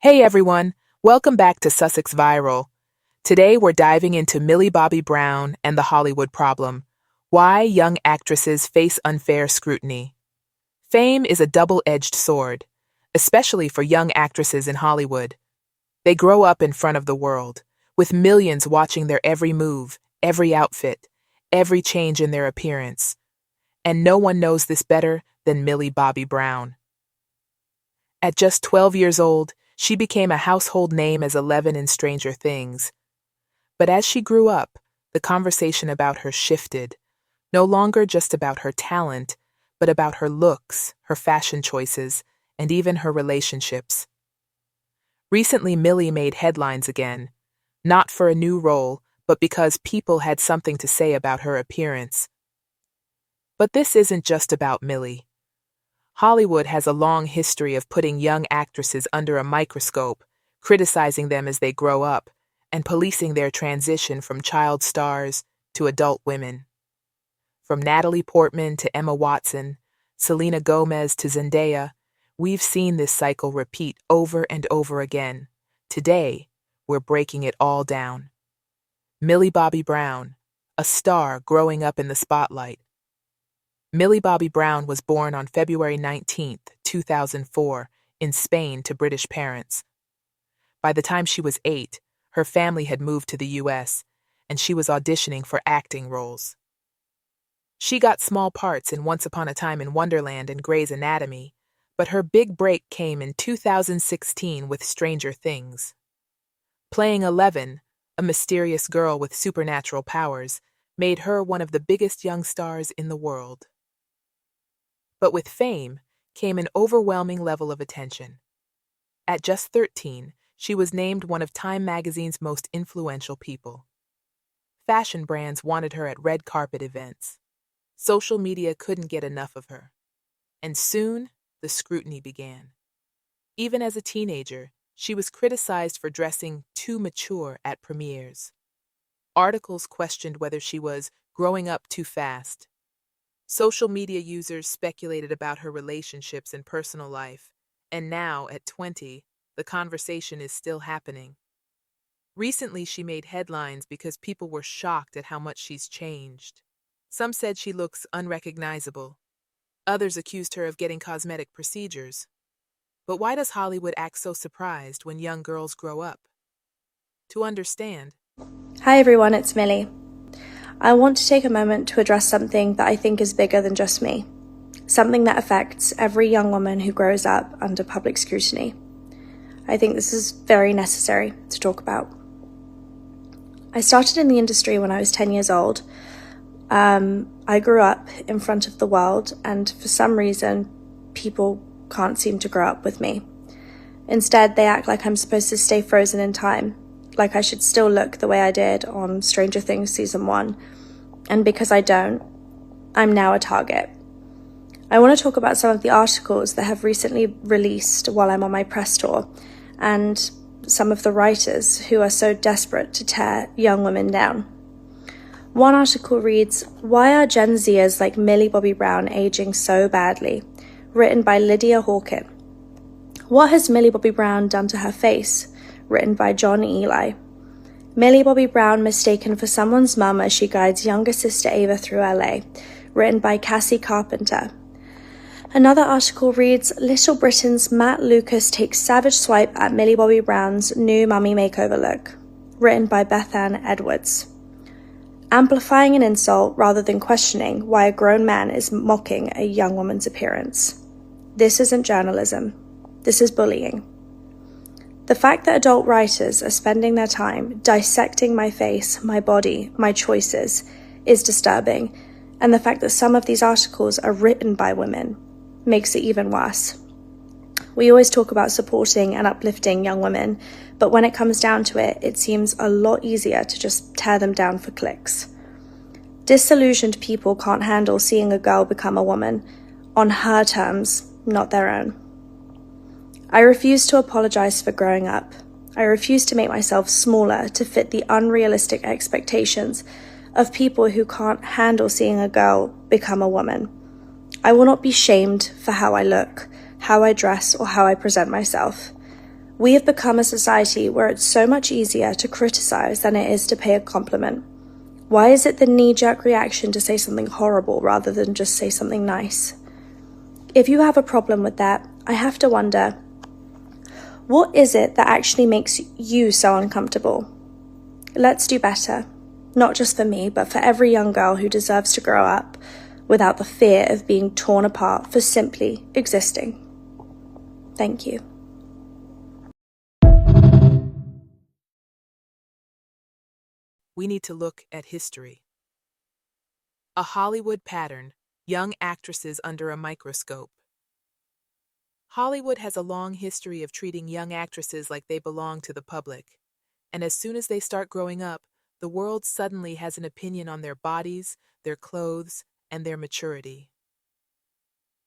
Hey everyone, welcome back to Sussex Viral. Today we're diving into Millie Bobby Brown and the Hollywood problem. Why young actresses face unfair scrutiny. Fame is a double-edged sword, especially for young actresses in Hollywood. They grow up in front of the world, with millions watching their every move, every outfit, every change in their appearance. And no one knows this better than Millie Bobby Brown. At just 12 years old, she became a household name as Eleven in Stranger Things. But as she grew up, the conversation about her shifted, no longer just about her talent, but about her looks, her fashion choices, and even her relationships. Recently, Millie made headlines again, not for a new role, but because people had something to say about her appearance. But this isn't just about Millie. Hollywood has a long history of putting young actresses under a microscope, criticizing them as they grow up, and policing their transition from child stars to adult women. From Natalie Portman to Emma Watson, Selena Gomez to Zendaya, we've seen this cycle repeat over and over again. Today, we're breaking it all down. Millie Bobby Brown, a star growing up in the spotlight. Millie Bobby Brown was born on February 19, 2004, in Spain to British parents. By the time she was 8, her family had moved to the US, and she was auditioning for acting roles. She got small parts in Once Upon a Time in Wonderland and Grey's Anatomy, but her big break came in 2016 with Stranger Things. Playing Eleven, a mysterious girl with supernatural powers, made her one of the biggest young stars in the world. But with fame came an overwhelming level of attention. At just 13, she was named one of Time magazine's most influential people. Fashion brands wanted her at red carpet events. Social media couldn't get enough of her. And soon, the scrutiny began. Even as a teenager, she was criticized for dressing too mature at premieres. Articles questioned whether she was growing up too fast. Social media users speculated about her relationships and personal life, and now, at 20, the conversation is still happening. Recently, she made headlines because people were shocked at how much she's changed. Some said she looks unrecognizable. Others accused her of getting cosmetic procedures. But why does Hollywood act so surprised when young girls grow up? To understand. Hi everyone, it's Millie. I want to take a moment to address something that I think is bigger than just me. Something that affects every young woman who grows up under public scrutiny. I think this is very necessary to talk about. I started in the industry when I was 10 years old. I grew up in front of the world, and for some reason, people can't seem to grow up with me. Instead, they act like I'm supposed to stay frozen in time, like I should still look the way I did on Stranger Things Season 1. And because I don't, I'm now a target. I want to talk about some of the articles that have recently released while I'm on my press tour, and some of the writers who are so desperate to tear young women down. One article reads, "Why are Gen Zers like Millie Bobby Brown aging so badly?" Written by Lydia Hawken. "What has Millie Bobby Brown done to her face?" Written by John Eli. Millie Bobby Brown mistaken for someone's mum as she guides younger sister Ava through LA. Written by Cassie Carpenter. Another article reads, "Little Britain's Matt Lucas takes savage swipe at Millie Bobby Brown's new mummy makeover look." Written by Bethann Edwards. Amplifying an insult rather than questioning why a grown man is mocking a young woman's appearance. This isn't journalism. This is bullying. The fact that adult writers are spending their time dissecting my face, my body, my choices is disturbing, and the fact that some of these articles are written by women makes it even worse. We always talk about supporting and uplifting young women, but when it comes down to it, it seems a lot easier to just tear them down for clicks. Disillusioned people can't handle seeing a girl become a woman, on her terms, not their own. I refuse to apologize for growing up. I refuse to make myself smaller to fit the unrealistic expectations of people who can't handle seeing a girl become a woman. I will not be shamed for how I look, how I dress, or how I present myself. We have become a society where it's so much easier to criticize than it is to pay a compliment. Why is it the knee-jerk reaction to say something horrible rather than just say something nice? If you have a problem with that, I have to wonder, what is it that actually makes you so uncomfortable? Let's do better. Not just for me, but for every young girl who deserves to grow up without the fear of being torn apart for simply existing. Thank you. We need to look at history. A Hollywood pattern, young actresses under a microscope. Hollywood has a long history of treating young actresses like they belong to the public. And as soon as they start growing up, the world suddenly has an opinion on their bodies, their clothes, and their maturity.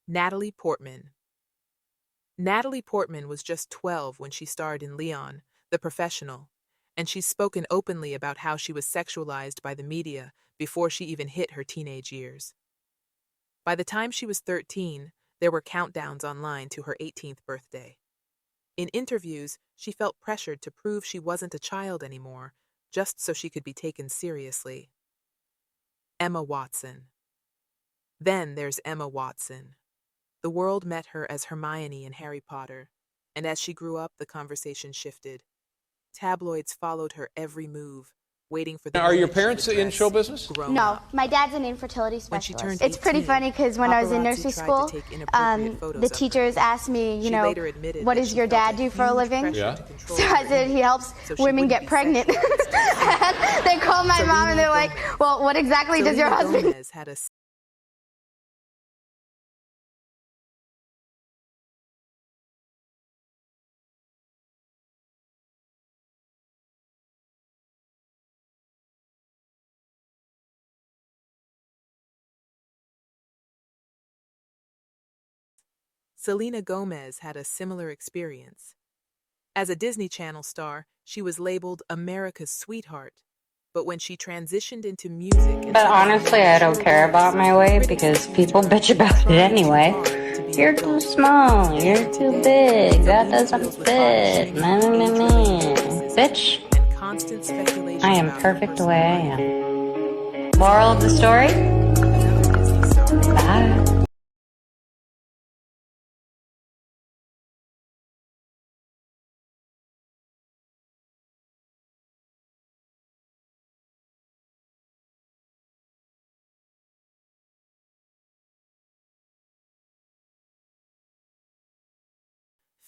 Natalie Portman. Natalie Portman was just 12 when she starred in Leon, The Professional, and she's spoken openly about how she was sexualized by the media before she even hit her teenage years. By the time she was 13, there were countdowns online to her 18th birthday. In interviews, she felt pressured to prove she wasn't a child anymore, just so she could be taken seriously. Emma Watson. Then there's Emma Watson. The world met her as Hermione in Harry Potter, and as she grew up, the conversation shifted. Tabloids followed her every move, waiting for the Are your moment she parents would in dress show business? grown No, up. my dad's an infertility When she specialist. turned It's pretty 18, funny because when I was in paparazzi nursery tried to school, take inappropriate photos the of her. teachers asked me, She later admitted what that does she your felt dad a do for a huge living? pressure Yeah. to control So her I said he helps so she women wouldn't get be pregnant. sexualized. They called my mom and they're like, Gomez. well, what exactly does your Selena husband Gomez had a Selena Gomez had a similar experience. As a Disney Channel star, she was labeled America's sweetheart. But when she transitioned into music and But she honestly, I don't care about my weight because people bitch about it anyway. You're too small, you're too big, that doesn't fit. Bitch, I am perfect the way I am. Moral of the story? Bye.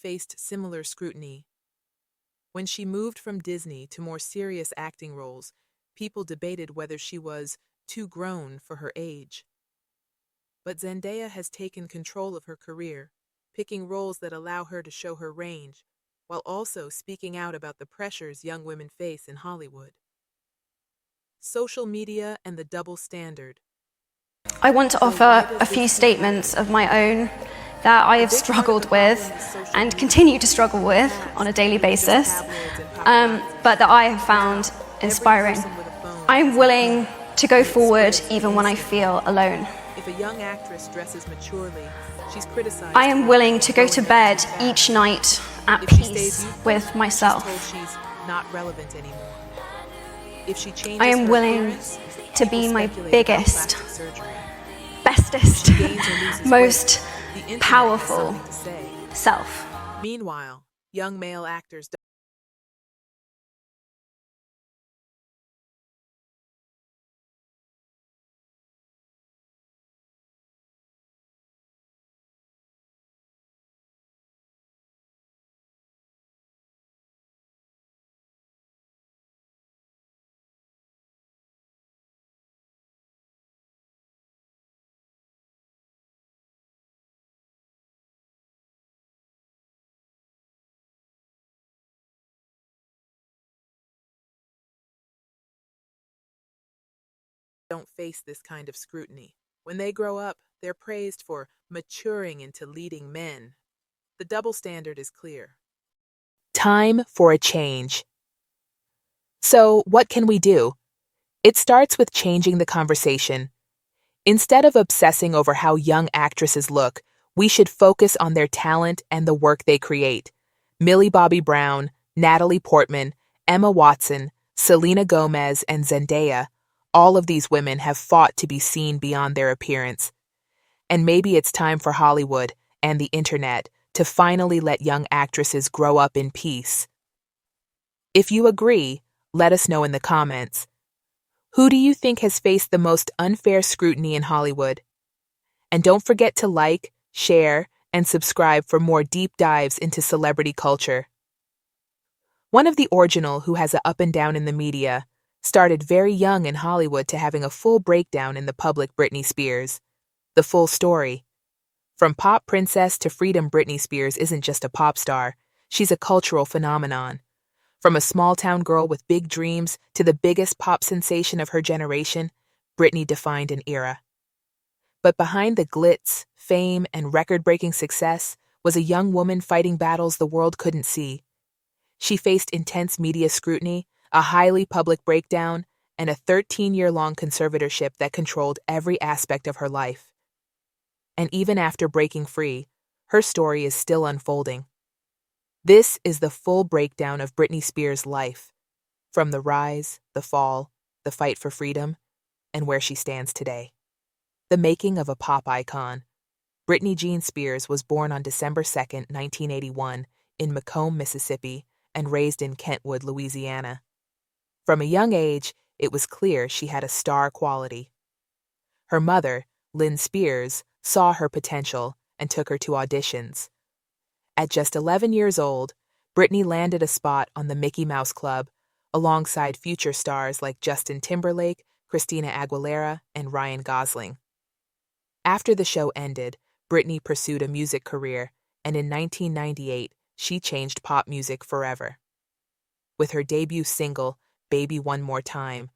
faced similar scrutiny. When she moved from Disney to more serious acting roles, people debated whether she was too grown for her age. But Zendaya has taken control of her career, picking roles that allow her to show her range, while also speaking out about the pressures young women face in Hollywood. Social media and the double standard. I want to offer a few statements of my own that I have struggled with and continue to struggle with on a daily basis, but that I have found inspiring. I'm willing to go forward even when I feel alone. If a young actress dresses maturely, she's criticized. I am willing to go to bed each night at peace with myself. She's told she's not relevant anymore. If she changes I am her willing appearance, to people be my speculate about biggest, plastic surgery. bestest, She gains or loses most weight. The internet has powerful something to say. self. Meanwhile, young male actors don't face this kind of scrutiny. When they grow up, they're praised for maturing into leading men. The double standard is clear. Time for a change. So, what can we do? It starts with changing the conversation. Instead of obsessing over how young actresses look, we should focus on their talent and the work they create. Millie Bobby Brown, Natalie Portman, Emma Watson, Selena Gomez, and Zendaya, all of these women have fought to be seen beyond their appearance. And maybe it's time for Hollywood and the internet to finally let young actresses grow up in peace. If you agree, let us know in the comments. Who do you think has faced the most unfair scrutiny in Hollywood? And don't forget to like, share, and subscribe for more deep dives into celebrity culture. One of the original who has a up and down in the media started very young in Hollywood to having a full breakdown in the public. Britney Spears. The full story. From pop princess to freedom, Britney Spears isn't just a pop star, she's a cultural phenomenon. From a small-town girl with big dreams to the biggest pop sensation of her generation, Britney defined an era. But behind the glitz, fame, and record-breaking success was a young woman fighting battles the world couldn't see. She faced intense media scrutiny, a highly public breakdown, and a 13-year-long conservatorship that controlled every aspect of her life. And even after breaking free, her story is still unfolding. This is the full breakdown of Britney Spears' life, from the rise, the fall, the fight for freedom, and where she stands today. The making of a pop icon. Britney Jean Spears was born on December 2, 1981, in Macomb, Mississippi, and raised in Kentwood, Louisiana. From a young age, it was clear she had a star quality. Her mother, Lynn Spears, saw her potential and took her to auditions. At just 11 years old, Britney landed a spot on the Mickey Mouse Club alongside future stars like Justin Timberlake, Christina Aguilera, and Ryan Gosling. After the show ended, Britney pursued a music career, and in 1998, she changed pop music forever. With her debut single, Baby One More Time,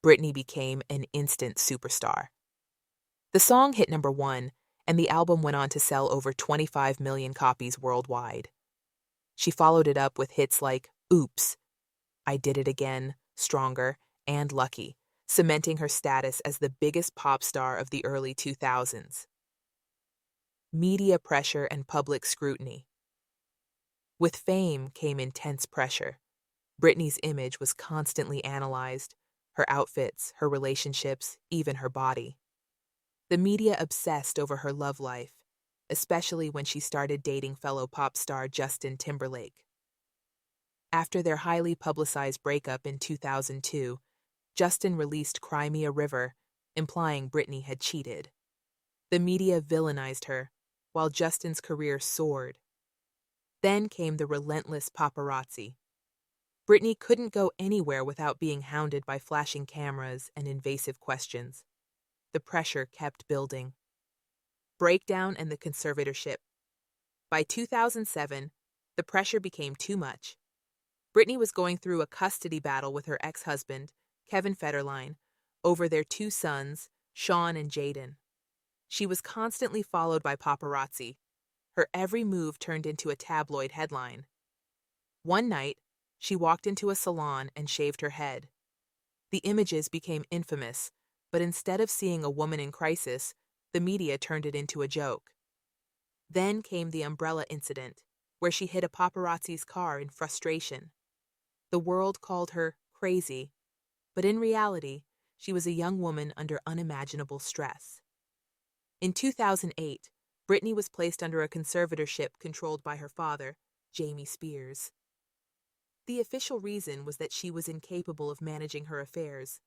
Britney became an instant superstar. The song hit #1, and the album went on to sell over 25 million copies worldwide. She followed it up with hits like Oops, I Did It Again, Stronger, and Lucky, cementing her status as the biggest pop star of the early 2000s. Media pressure and public scrutiny. With fame came intense pressure. Britney's image was constantly analyzed, her outfits, her relationships, even her body. The media obsessed over her love life, especially when she started dating fellow pop star Justin Timberlake. After their highly publicized breakup in 2002, Justin released Cry Me a River, implying Britney had cheated. The media villainized her, while Justin's career soared. Then came the relentless paparazzi. Britney couldn't go anywhere without being hounded by flashing cameras and invasive questions. The pressure kept building. Breakdown and the conservatorship. By 2007, the pressure became too much. Britney was going through a custody battle with her ex-husband, Kevin Federline, over their 2 sons, Sean and Jaden. She was constantly followed by paparazzi. Her every move turned into a tabloid headline. One night, she walked into a salon and shaved her head. The images became infamous, but instead of seeing a woman in crisis, the media turned it into a joke. Then came the umbrella incident, where she hit a paparazzi's car in frustration. The world called her crazy, but in reality, she was a young woman under unimaginable stress. In 2008, Britney was placed under a conservatorship controlled by her father, Jamie Spears. The official reason was that she was incapable of managing her affairs.